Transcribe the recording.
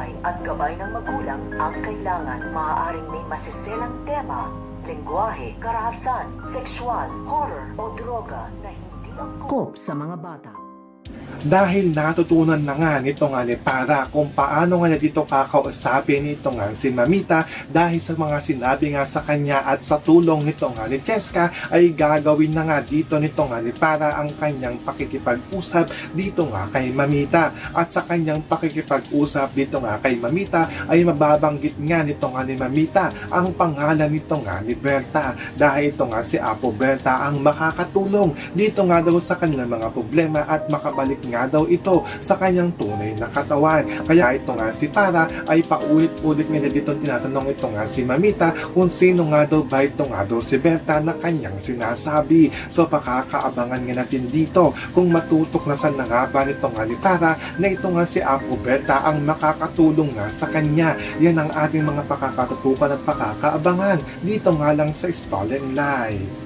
buhay at gabay ng magulang ang kailangan. Maaaring may masiselang tema, lengguwahe, karahasan, sexual, horror o droga na hindi angkop sa mga bata. Dahil natutunan na nga nito nga ni Para kung paano nga na dito kakausapin nito nga si Mamita dahil sa mga sinabi nga sa kanya at sa tulong nito nga ni Cheska ay gagawin na nga dito nito nga ni Para ang kanyang pakikipag-usap dito nga kay Mamita at sa kanyang pakikipag-usap dito nga kay Mamita ay mababanggit nga nito nga ni Mamita ang pangalan nito nga ni Berta dahil ito nga si Apo Berta ang makakatulong dito nga daw sa kanilang mga problema at makabalik nga daw ito sa kanyang tunay na katawan. Kaya ito nga si Para ay paulit-ulit nga dito tinatanong ito nga si Mamita kung sino nga daw ba ito nga daw si Berta na kanyang sinasabi. So pakakaabangan nga natin dito kung matutok na saan na nga ba nito nga ni Para na ito nga si Apo Berta ang makakatulong nga sa kanya. Yan ang ating mga pakakatutukan at pakakaabangan dito nga lang sa Stolen Live.